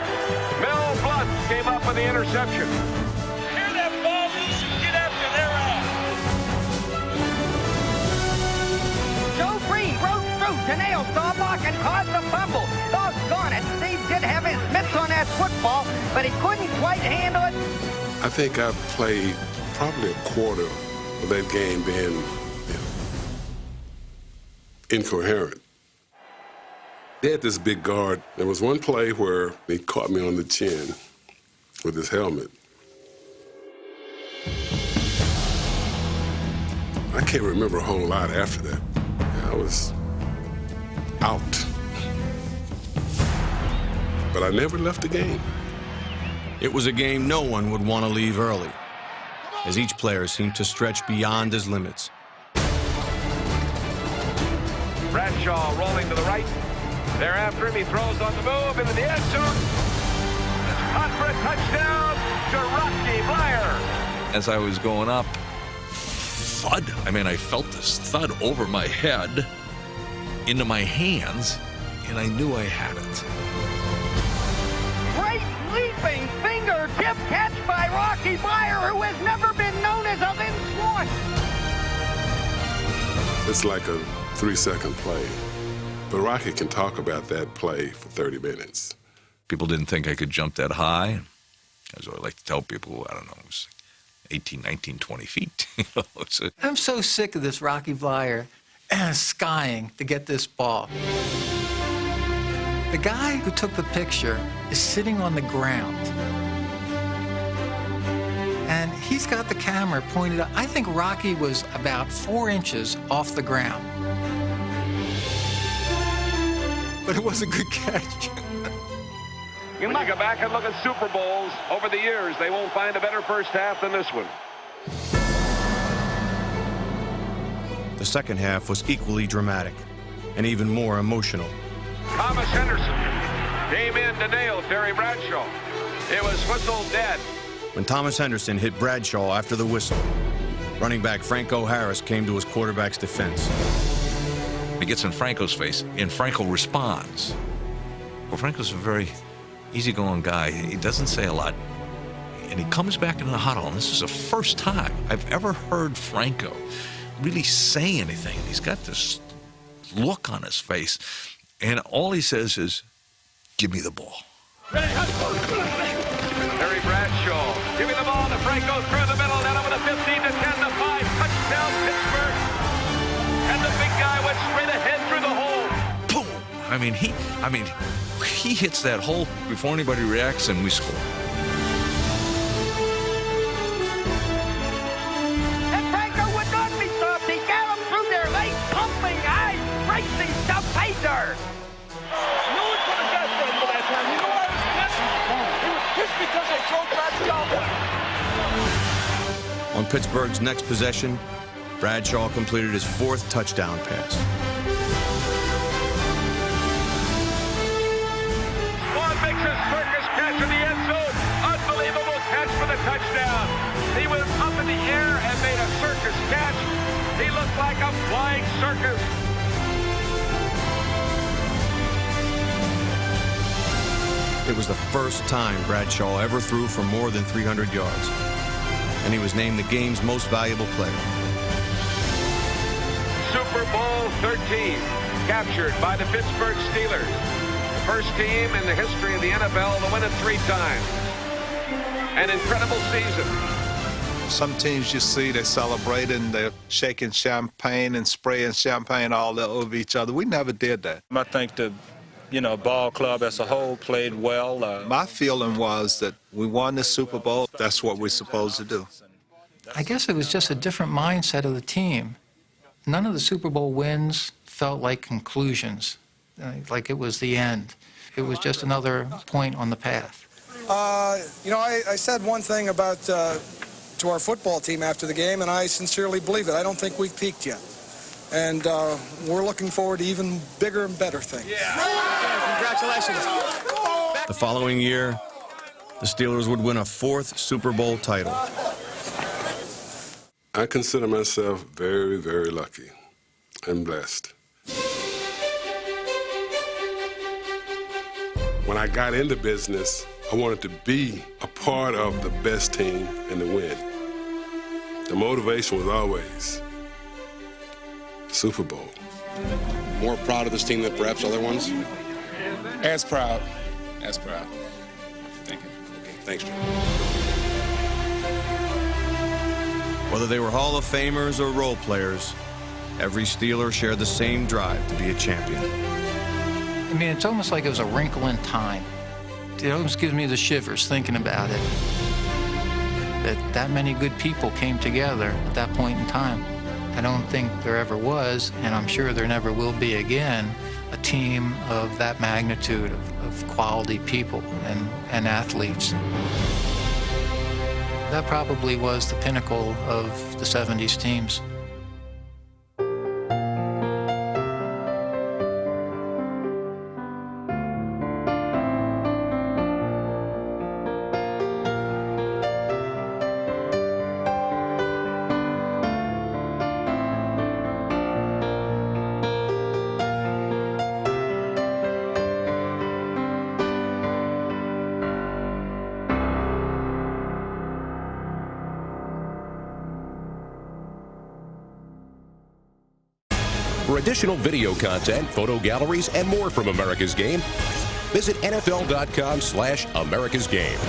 Mel Blunt came up with the interception. Hear that ball loose and get after their ass. Joe Green broke through to nail Staubach and caused the fumble. Doggone it, Steve did have his mitts on that football, but he couldn't quite handle it. I think I played probably a quarter of that game being incoherent. They had this big guard. There was one play where he caught me on the chin with his helmet. I can't remember a whole lot after that. I was out. But I never left the game. It was a game no one would want to leave early, as each player seemed to stretch beyond his limits. Bradshaw rolling to the right. They're after him. He throws on the move into the end zone. It's caught for a touchdown to Rocky Bleier. As I was going up, thud. I felt this thud over my head, into my hands, and I knew I had it. Great leaping fingertip catch by Rocky Bleier, who has never been known as a Lynn Swann. It's like a 3-second play. But Rocky can talk about that play for 30 minutes. People didn't think I could jump that high. As I like to tell people, I don't know, it was 18, 19, 20 feet. So. I'm so sick of this Rocky Bleier skying to get this ball. The guy who took the picture is sitting on the ground. And he's got the camera pointed up. I think Rocky was about 4 inches off the ground. but it was a good catch. When you go back and look at Super Bowls over the years, they won't find a better first half than this one. The second half was equally dramatic and even more emotional. Thomas Henderson came in to nail Terry Bradshaw. It was whistled dead. When Thomas Henderson hit Bradshaw after the whistle, running back Franco Harris came to his quarterback's defense. He gets in Franco's face, and Franco responds. Well, Franco's a very easygoing guy. He doesn't say a lot. And he comes back into the huddle, and this is the first time I've ever heard Franco really say anything. He's got this look on his face, and all he says is, "Give me the ball." Terry Bradshaw giving the ball to Franco through the middle, then over to 15 to 10 to 5. Touchdown, Pittsburgh. And the big guy went straight ahead through the hole. Boom! I mean, he hits that hole before anybody reacts, and we score. And Franco would not be stopped. He galloped through their late pumping, eyes racing stuff pacer. No one could have guessed that for that time. You know why I was pissed? He was pissed because they drove Bradshaw back. On Pittsburgh's next possession, Bradshaw completed his 4th touchdown pass. Swan makes a circus catch in the end zone. Unbelievable catch for the touchdown. He was up in the air and made a circus catch. He looked like a flying circus. It was the first time Bradshaw ever threw for more than 300 yards, and he was named the game's most valuable player. Super Bowl 13, captured by the Pittsburgh Steelers. The first team in the history of the NFL to win it 3 times. An incredible season. Some teams you see, they're celebrating, they're shaking champagne and spraying champagne all over each other. We never did that. I think the ball club as a whole played well. My feeling was that we won the Super Bowl. That's what we're supposed to do. I guess it was just a different mindset of the team. None of the Super Bowl wins felt like conclusions, like it was the end. It was just another point on the path. I said one thing about to our football team after the game, and I sincerely believe it. I don't think we've peaked yet. And we're looking forward to even bigger and better things. Congratulations. The following year, the Steelers would win a 4th Super Bowl title. I consider myself very, very lucky and blessed. When I got into business, I wanted to be a part of the best team and to win. The motivation was always Super Bowl. More proud of this team than perhaps other ones? As proud. As proud. Thank you. Okay, thanks, Jim. Whether they were Hall of Famers or role players, every Steeler shared the same drive to be a champion. I mean, it's almost like it was a wrinkle in time. It almost gives me the shivers thinking about it. That many good people came together at that point in time. I don't think there ever was, and I'm sure there never will be again, a team of that magnitude of quality people and athletes. That probably was the pinnacle of the 70s teams. For additional video content, photo galleries, and more from America's Game, visit NFL.com/America's Game.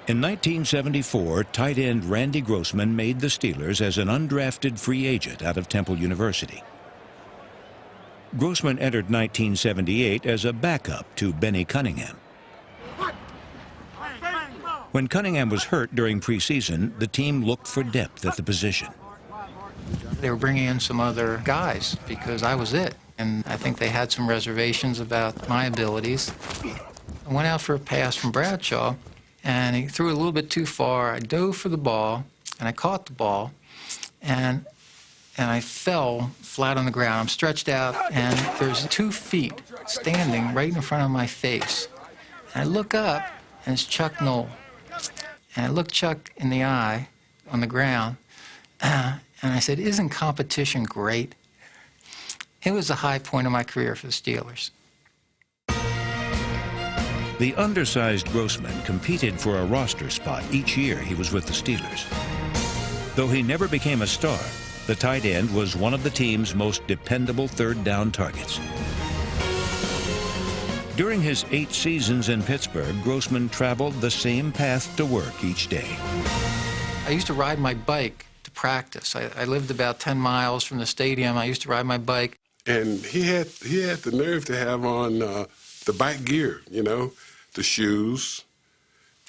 In 1974, tight end Randy Grossman made the Steelers as an undrafted free agent out of Temple University. Grossman entered 1978 as a backup to Benny Cunningham. When Cunningham was hurt during preseason, the team looked for depth at the position. They were bringing in some other guys because I was it. And I think they had some reservations about my abilities. I went out for a pass from Bradshaw, and he threw it a little bit too far. I dove for the ball, and I caught the ball, and I fell flat on the ground. I'm stretched out, and there's 2 feet standing right in front of my face. And I look up, and it's Chuck Noll. And I looked Chuck in the eye on the ground, and I said, "Isn't competition great?" It was the high point of my career for the Steelers. The undersized Grossman competed for a roster spot each year he was with the Steelers. Though he never became a star, the tight end was one of the team's most dependable third down targets. During his 8 seasons in Pittsburgh, Grossman traveled the same path to work each day. I used to ride my bike to practice. I lived about 10 miles from the stadium. I used to ride my bike. And he had the nerve to have on the bike gear, you know, the shoes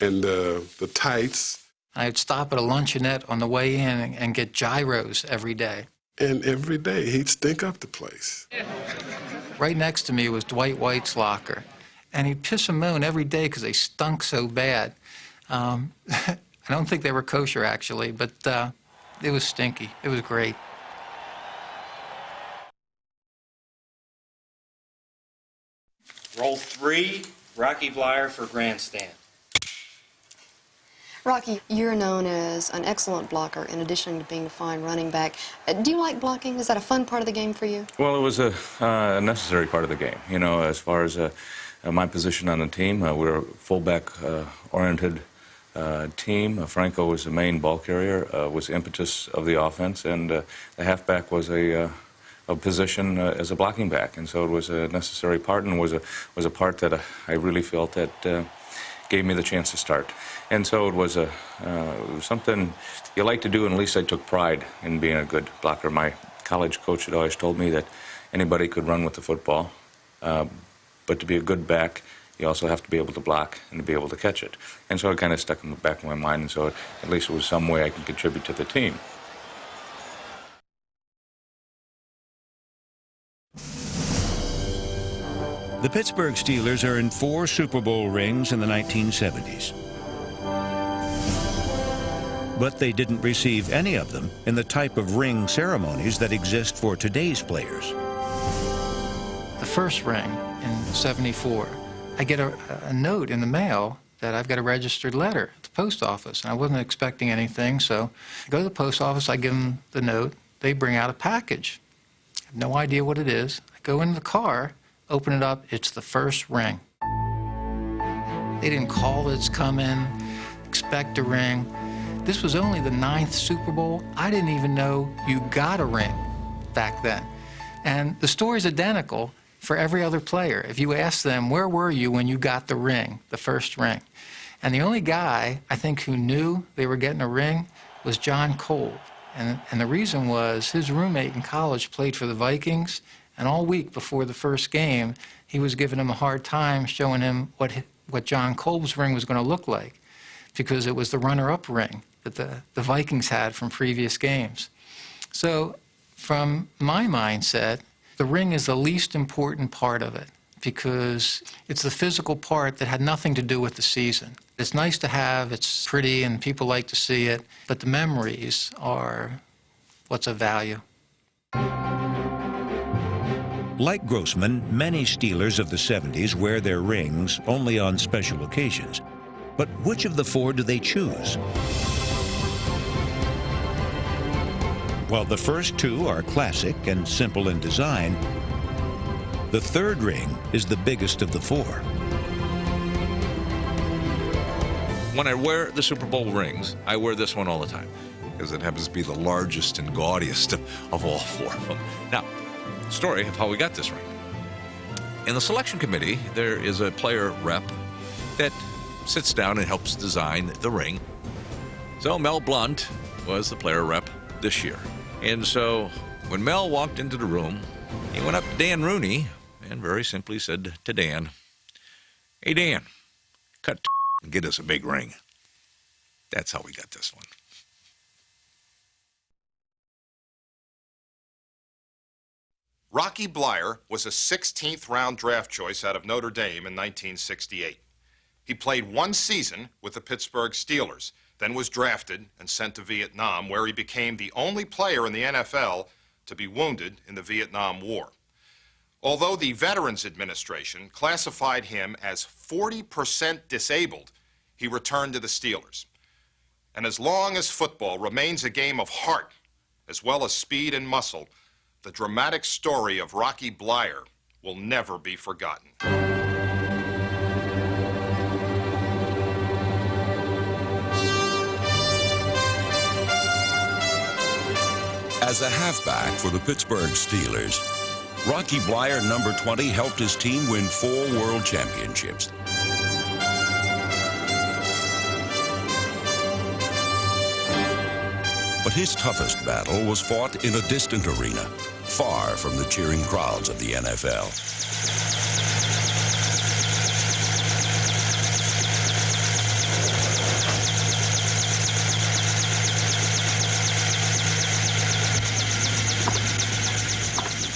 and the tights. I'd stop at a luncheonette on the way in and get gyros every day. And every day he'd stink up the place. Right next to me was Dwight White's locker, and he'd piss and moan every day because they stunk so bad. I don't think they were kosher, actually, but it was stinky. It was great. Roll 3, Rocky Bleier for grandstand. Rocky, you're known as an excellent blocker in addition to being a fine running back. Do you like blocking? Is that a fun part of the game for you? Well, it was a necessary part of the game. You know, as far as my position on the team, we're a fullback-oriented team. Franco was the main ball carrier, was the impetus of the offense, and the halfback was a position as a blocking back, and so it was a necessary part, and was a part that I really felt that gave me the chance to start. And so it was something you like to do, and at least I took pride in being a good blocker. My college coach had always told me that anybody could run with the football, but to be a good back, you also have to be able to block and to be able to catch it. And so it kind of stuck in the back of my mind, and so at least it was some way I could contribute to the team. The Pittsburgh Steelers earned 4 Super Bowl rings in the 1970s. But they didn't receive any of them in the type of ring ceremonies that exist for today's players. The first ring in '74, I get a note in the mail that I've got a registered letter at the post office. And I wasn't expecting anything, so I go to the post office, I give them the note, they bring out a package. I have no idea what it is. I go in the car, open it up, it's the first ring. They didn't call it's coming, expect a ring. This was only the 9th Super Bowl. I didn't even know you got a ring back then. And the story's identical for every other player. If you ask them, where were you when you got the ring, the first ring? And the only guy, I think, who knew they were getting a ring was John Kolb. And the reason was his roommate in college played for the Vikings, and all week before the first game, he was giving him a hard time, showing him what John Kolb's ring was going to look like, because it was the runner-up ring that the Vikings had from previous games. So from my mindset, the ring is the least important part of it, because it's the physical part that had nothing to do with the season. It's nice to have, it's pretty, and people like to see it, but the memories are what's of value. Like Grossman, many Steelers of the 70s wear their rings only on special occasions. But which of the 4 do they choose? While the first 2 are classic and simple in design, the 3rd ring is the biggest of the 4. When I wear the Super Bowl rings, I wear this one all the time because it happens to be the largest and gaudiest of all 4 of them. Now, story of how we got this ring. In the selection committee, there is a player rep that sits down and helps design the ring. So Mel Blount was the player rep this year. And so when Mel walked into the room, he went up to Dan Rooney and very simply said to Dan, "Hey, Dan, cut and get us a big ring." That's how we got this one. Rocky Bleier was a 16th round draft choice out of Notre Dame in 1968. He played one season with the Pittsburgh Steelers, then was drafted and sent to Vietnam, where he became the only player in the NFL to be wounded in the Vietnam War. Although the Veterans Administration classified him as 40% disabled, he returned to the Steelers. And as long as football remains a game of heart, as well as speed and muscle, the dramatic story of Rocky Bleier will never be forgotten. As a halfback for the Pittsburgh Steelers, Rocky Bleier, number 20, helped his team win 4 world championships. But his toughest battle was fought in a distant arena, far from the cheering crowds of the NFL.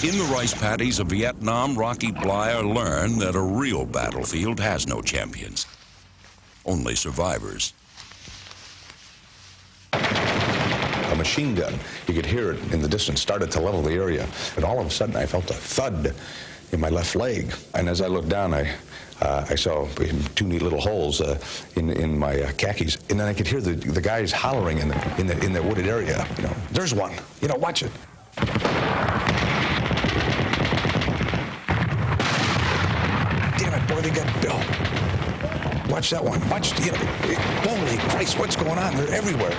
In the rice paddies of Vietnam, Rocky Bleier learned that a real battlefield has no champions, only survivors. A machine gun, you could hear it in the distance, started to level the area. And all of a sudden, I felt a thud in my left leg. And as I looked down, I saw 2 neat little holes in my khakis. And then I could hear the guys hollering in the wooded area. You know, there's one. You know, watch it. Damn it, boy, they got Bill. Watch that one. Watch, you know, holy Christ, what's going on? They're everywhere.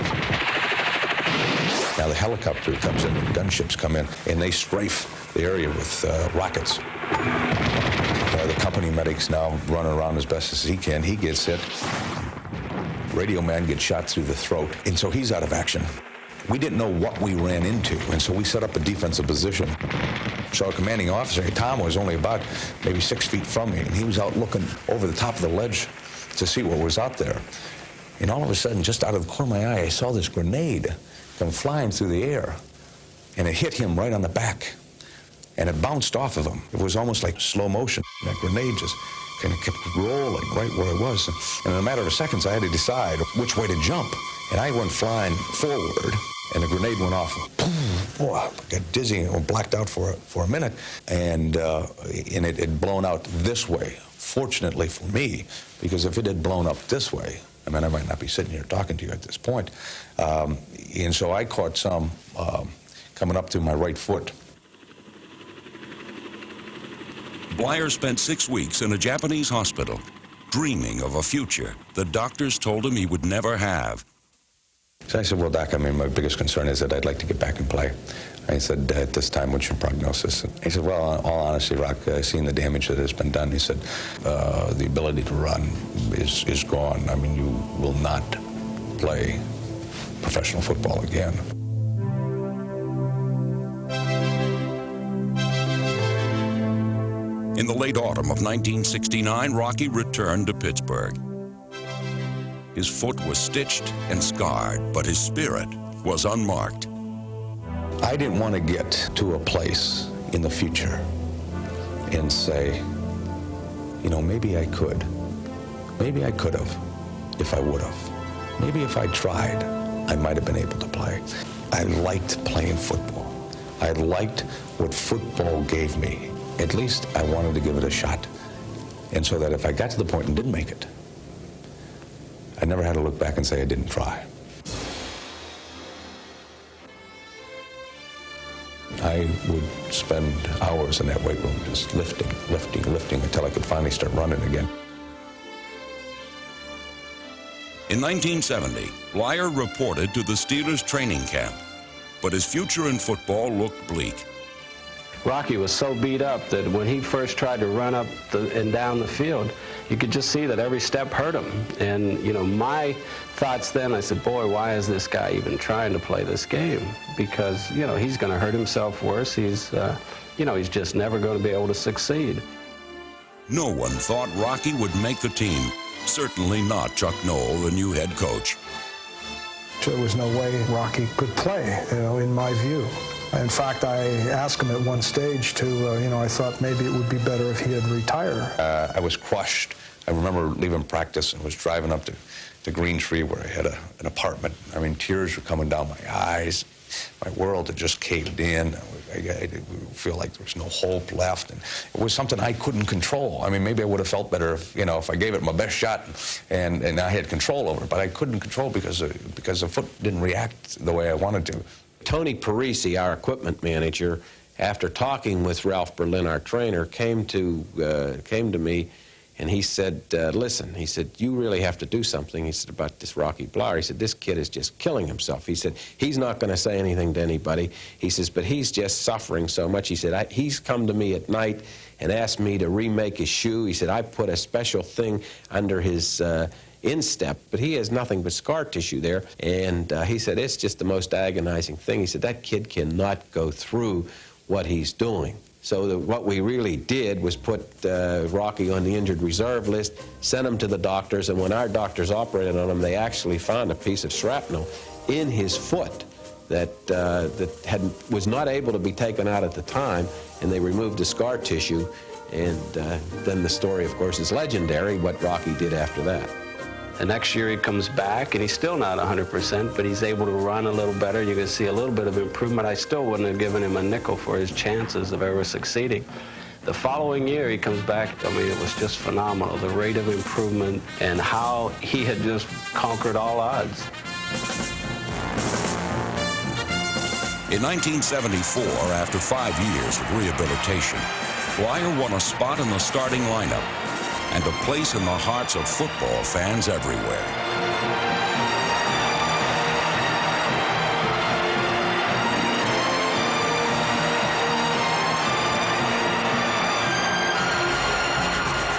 Now the helicopter comes in, the gunships come in, and they strafe the area with rockets. The company medics now run around as best as he can. He gets hit. Radio man gets shot through the throat, and so he's out of action. We didn't know what we ran into, and so we set up a defensive position. So our commanding officer, Tom, was only about maybe 6 feet from me, and he was out looking over the top of the ledge to see what was out there. And all of a sudden, just out of the corner of my eye, I saw this grenade come flying through the air, and it hit him right on the back, and it bounced off of him. It was almost like slow motion. That grenade just kind of kept rolling right where it was, and in a matter of seconds, I had to decide which way to jump, and I went flying forward, and the grenade went off. Boy, I got dizzy and blacked out for a minute, and it had blown out this way. Fortunately for me, because if it had blown up this way, I mean, I might not be sitting here talking to you at this point. And so I caught some coming up to my right foot. Bleier spent 6 weeks in a Japanese hospital, dreaming of a future the doctors told him he would never have. So I said, well, Doc, I mean, my biggest concern is that I'd like to get back and play. I said, at this time, what's your prognosis? And he said, well, in all honesty, Rock, seeing the damage that has been done, he said, the ability to run is gone. I mean, you will not play professional football again. In the late autumn of 1969, Rocky returned to Pittsburgh. His foot was stitched and scarred, but his spirit was unmarked. I didn't want to get to a place in the future and say, you know, maybe I could. Maybe I could have if I would have. Maybe if I tried, I might have been able to play. I liked playing football. I liked what football gave me. At least I wanted to give it a shot. And so that if I got to the point and didn't make it, I never had to look back and say I didn't try. I would spend hours in that weight room just lifting until I could finally start running again. In 1970, Bleier reported to the Steelers training camp, but his future in football looked bleak. Rocky was so beat up that when he first tried to run up and down the field, you could just see that every step hurt him. And, you know, my thoughts then, I said, boy, why is this guy even trying to play this game? Because, you know, he's going to hurt himself worse. He's, you know, he's just never going to be able to succeed. No one thought Rocky would make the team, certainly not Chuck Noll, the new head coach. there was no way Rocky could play, in my view. In fact, I asked him at one stage to, I thought maybe it would be better if he had retired. I was crushed. I remember leaving practice and was driving up to Green Tree where I had an apartment. I mean, tears were coming down my eyes. My world had just caved in. I feel like there was no hope left. And it was something I couldn't control. I mean, maybe I would have felt better if I gave it my best shot and I had control over it. But I couldn't control because the foot didn't react the way I wanted to. Tony Parisi, our equipment manager, after talking with Ralph Berlin, our trainer, came to me, and he said, listen, he said, you really have to do something, he said, about this Rocky Bleier. He said, this kid is just killing himself. He said, he's not going to say anything to anybody. He says, but he's just suffering so much. He said, he's come to me at night and asked me to remake his shoe. He said, I put a special thing under his instep, but he has nothing but scar tissue there. And he said, it's just the most agonizing thing. He said, that kid cannot go through what he's doing. So what we really did was put Rocky on the injured reserve list, sent him to the doctors, and when our doctors operated on him, they actually found a piece of shrapnel in his foot that was not able to be taken out at the time, and they removed the scar tissue. And then the story, of course, is legendary, what Rocky did after that. The next year he comes back, and he's still not 100%, but he's able to run a little better. You can see a little bit of improvement. I still wouldn't have given him a nickel for his chances of ever succeeding. The following year he comes back, I mean, it was just phenomenal, the rate of improvement and how he had just conquered all odds. In 1974, after 5 years of rehabilitation, Bleier won a spot in the starting lineup and a place in the hearts of football fans everywhere.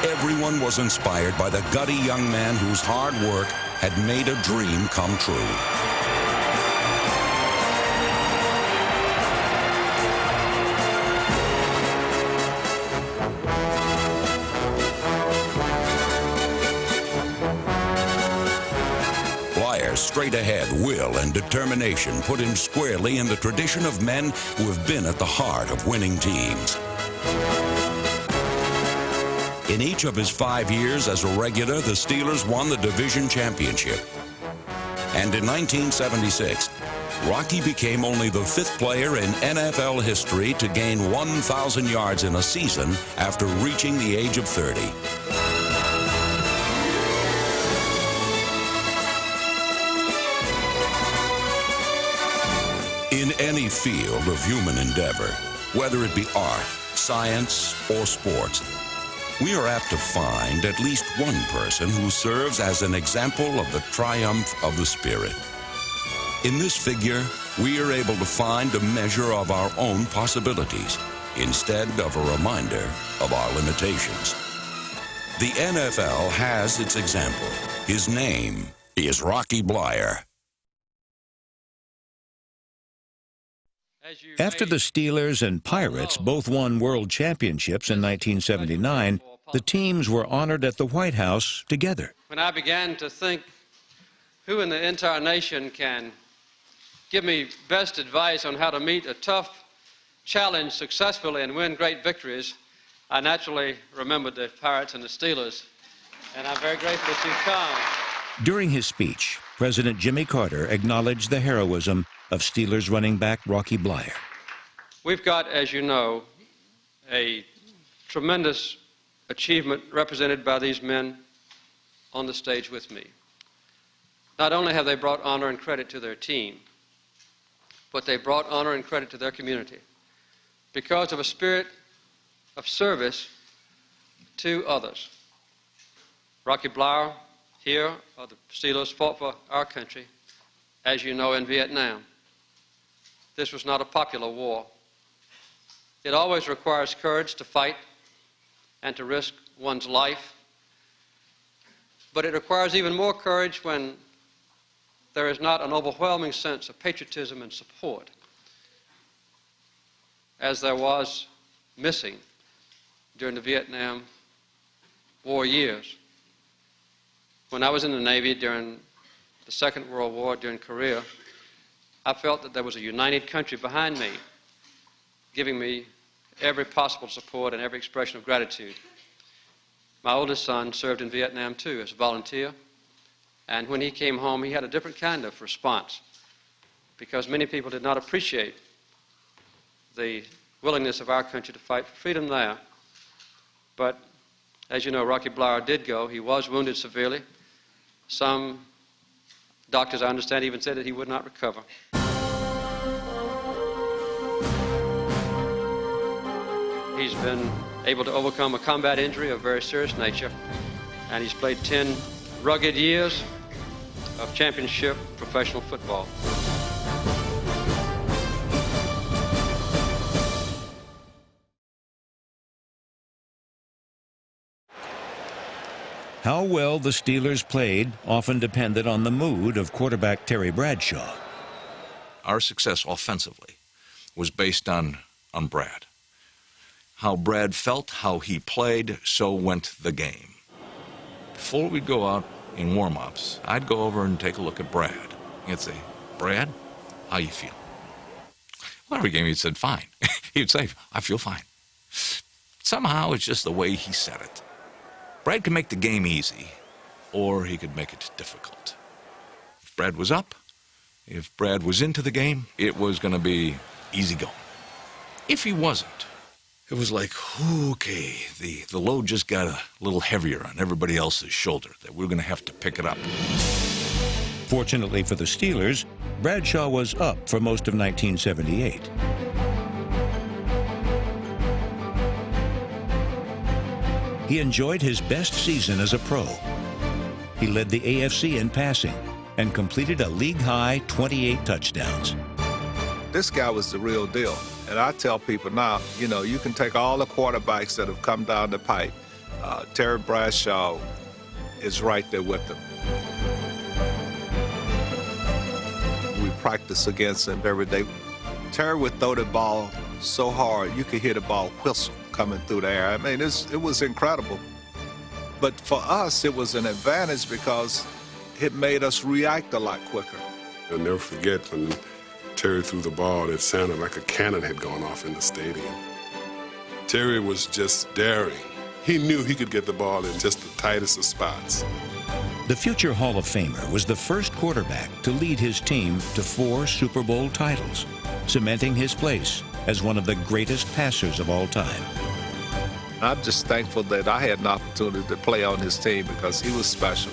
Everyone was inspired by the gutty young man whose hard work had made a dream come true. Straight-ahead will and determination put him squarely in the tradition of men who have been at the heart of winning teams. In each of his 5 years as a regular, the Steelers won the division championship. And in 1976, Rocky became only the 5th player in NFL history to gain 1,000 yards in a season after reaching the age of 30. In any field of human endeavor, whether it be art, science, or sports, we are apt to find at least one person who serves as an example of the triumph of the spirit. In this figure, we are able to find a measure of our own possibilities instead of a reminder of our limitations. The NFL has its example. His name is Rocky Bleier. After the Steelers and Pirates both won world championships in 1979, the teams were honored at the White House together. When I began to think who in the entire nation can give me best advice on how to meet a tough challenge successfully and win great victories, I naturally remembered the Pirates and the Steelers. And I'm very grateful that you've come. During his speech, President Jimmy Carter acknowledged the heroism of Steelers running back Rocky Bleier. We've got, as you know, a tremendous achievement represented by these men on the stage with me. Not only have they brought honor and credit to their team, but they brought honor and credit to their community because of a spirit of service to others. Rocky Bleier here, the Steelers, fought for our country, as you know, in Vietnam. This was not a popular war. It always requires courage to fight and to risk one's life. But it requires even more courage when there is not an overwhelming sense of patriotism and support, as there was missing during the Vietnam War years. When I was in the Navy during the Second World War during Korea, I felt that there was a united country behind me, giving me every possible support and every expression of gratitude. My oldest son served in Vietnam too as a volunteer, and when he came home, he had a different kind of response, because many people did not appreciate the willingness of our country to fight for freedom there. But as you know, Rocky Bleier did go. He was wounded severely. Some doctors, I understand, even said that he would not recover. He's been able to overcome a combat injury of very serious nature, and he's played 10 rugged years of championship professional football. How well the Steelers played often depended on the mood of quarterback Terry Bradshaw. Our success offensively was based on Brad. How Brad felt, how he played, so went the game. Before we'd go out in warm-ups, I'd go over and take a look at Brad. He'd say, "Brad, how you feel?" Well, every game he'd said, "Fine." He'd say, "I feel fine." Somehow it's just the way he said it. Brad could make the game easy, or he could make it difficult. If Brad was up, if Brad was into the game, it was going to be easy going. If he wasn't, it was like, okay, the load just got a little heavier on everybody else's shoulder, that we're going to have to pick it up. Fortunately for the Steelers, Bradshaw was up for most of 1978. He enjoyed his best season as a pro. He led the AFC in passing and completed a league-high 28 touchdowns. This guy was the real deal. And I tell people now, you know, you can take all the quarterbacks that have come down the pipe. Terry Bradshaw is right there with them. We practice against him every day. Terry would throw the ball so hard, you could hear the ball whistle coming through the air. I mean, it was incredible. But for us, it was an advantage because it made us react a lot quicker. I'll never forget when Terry threw the ball, it sounded like a cannon had gone off in the stadium. Terry was just daring. He knew he could get the ball in just the tightest of spots. The future Hall of Famer was the first quarterback to lead his team to 4 Super Bowl titles, cementing his place as one of the greatest passers of all time. I'm just thankful that I had an opportunity to play on his team because he was special.